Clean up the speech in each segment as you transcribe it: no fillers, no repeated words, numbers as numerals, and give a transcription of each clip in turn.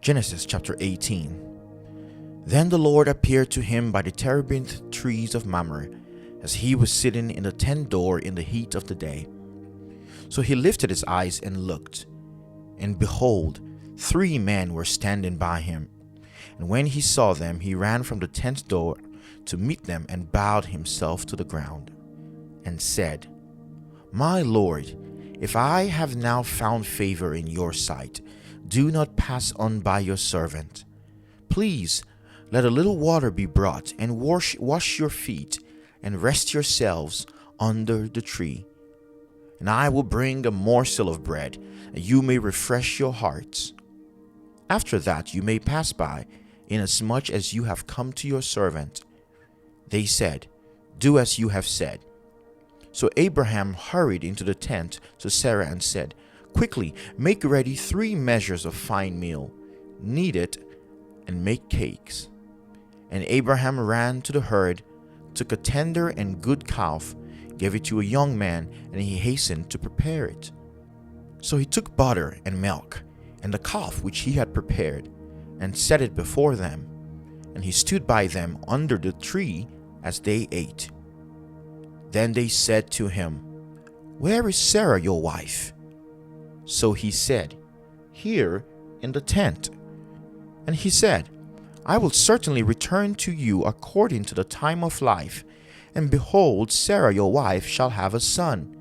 Genesis chapter 18. Then the Lord appeared to him by the terebinth trees of Mamre, as he was sitting in the tent door in the heat of the day. So he lifted his eyes and looked, and behold, 3 men were standing by him. And when he saw them, he ran from the tent door to meet them and bowed himself to the ground, and said, My Lord, if I have now found favor in your sight, do not pass on by your servant. Please, let a little water be brought, and wash your feet, and rest yourselves under the tree. And I will bring a morsel of bread, that you may refresh your hearts. After that you may pass by, inasmuch as you have come to your servant. They said, Do as you have said. So Abraham hurried into the tent to Sarah and said, Quickly, make ready 3 measures of fine meal, knead it, and make cakes. And Abraham ran to the herd, took a tender and good calf, gave it to a young man, and he hastened to prepare it. So he took butter and milk, and the calf which he had prepared, and set it before them. And he stood by them under the tree as they ate. Then they said to him, Where is Sarah your wife? So he said, Here in the tent. And he said, I will certainly return to you according to the time of life, and behold, Sarah your wife shall have a son.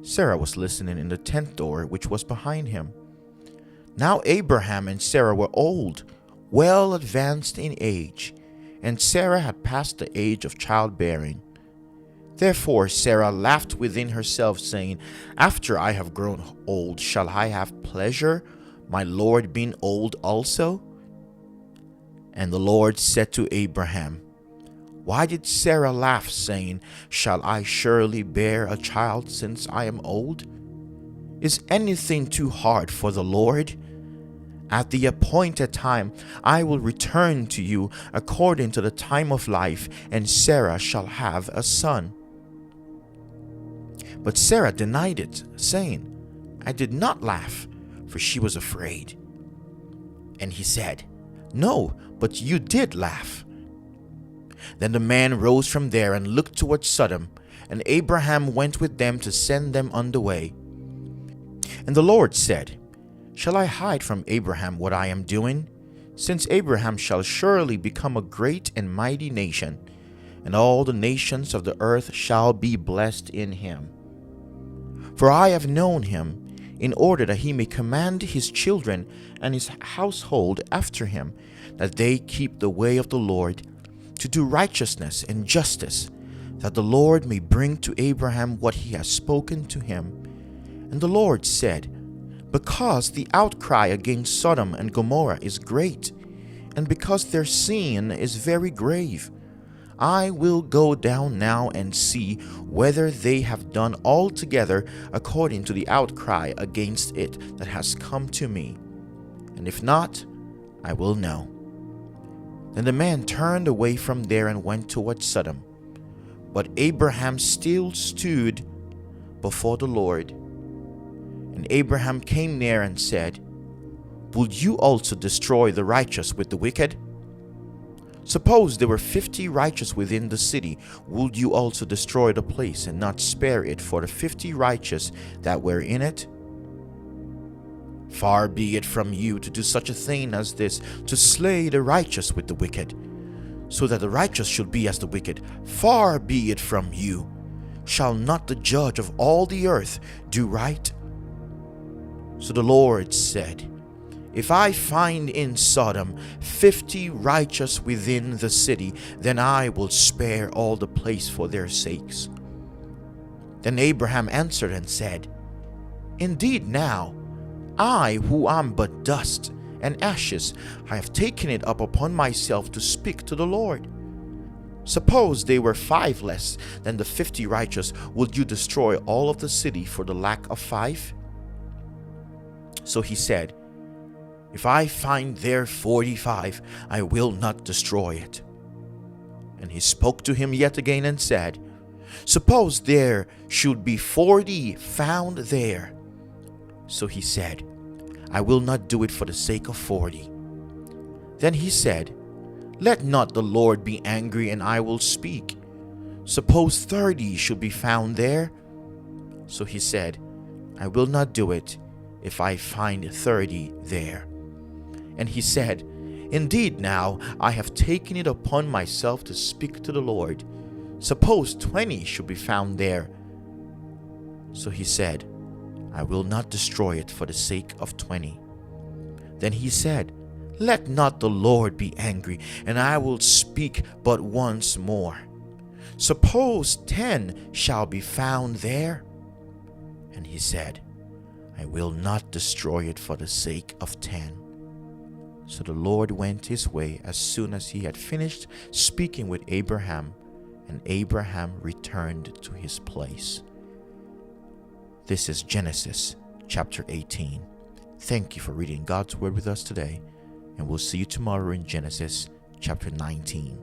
Sarah was listening in the tent door which was behind him. Now Abraham and Sarah were old, well advanced in age, and Sarah had passed the age of childbearing. Therefore Sarah laughed within herself, saying, After I have grown old, shall I have pleasure, my Lord being old also? And the Lord said to Abraham, Why did Sarah laugh, saying, Shall I surely bear a child since I am old? Is anything too hard for the Lord? At the appointed time I will return to you according to the time of life, and Sarah shall have a son. But Sarah denied it, saying, I did not laugh, for she was afraid. And he said, No, but you did laugh. Then the man rose from there and looked toward Sodom, and Abraham went with them to send them on the way. And the Lord said, Shall I hide from Abraham what I am doing? Since Abraham shall surely become a great and mighty nation, and all the nations of the earth shall be blessed in him. For I have known him, in order that he may command his children and his household after him, that they keep the way of the Lord, to do righteousness and justice, that the Lord may bring to Abraham what he has spoken to him. And the Lord said, Because the outcry against Sodom and Gomorrah is great, and because their sin is very grave, I will go down now and see whether they have done altogether according to the outcry against it that has come to me. And if not, I will know. Then the man turned away from there and went toward Sodom. But Abraham still stood before the Lord. And Abraham came near and said, Will you also destroy the righteous with the wicked? Suppose there were 50 righteous within the city, would you also destroy the place and not spare it for the 50 righteous that were in it? Far be it from you to do such a thing as this, to slay the righteous with the wicked, so that the righteous should be as the wicked. Far be it from you. Shall not the judge of all the earth do right? So the Lord said, If I find in Sodom 50 righteous within the city, then I will spare all the place for their sakes. Then Abraham answered and said, Indeed now, I who am but dust and ashes, I have taken it up upon myself to speak to the Lord. Suppose they were 5 less than the 50 righteous, would you destroy all of the city for the lack of 5? So he said, If I find there 45, I will not destroy it. And he spoke to him yet again and said, Suppose there should be 40 found there. So he said, I will not do it for the sake of 40. Then he said, Let not the Lord be angry, and I will speak. Suppose 30 should be found there? So he said, I will not do it if I find 30 there. And he said, Indeed now I have taken it upon myself to speak to the Lord. Suppose 20 should be found there. So he said, I will not destroy it for the sake of 20. Then he said, Let not the Lord be angry, and I will speak but once more. Suppose 10 shall be found there? And he said, I will not destroy it for the sake of 10. So the Lord went his way as soon as he had finished speaking with Abraham, and Abraham returned to his place. This is Genesis chapter 18. Thank you for reading God's Word with us today, and we'll see you tomorrow in Genesis chapter 19.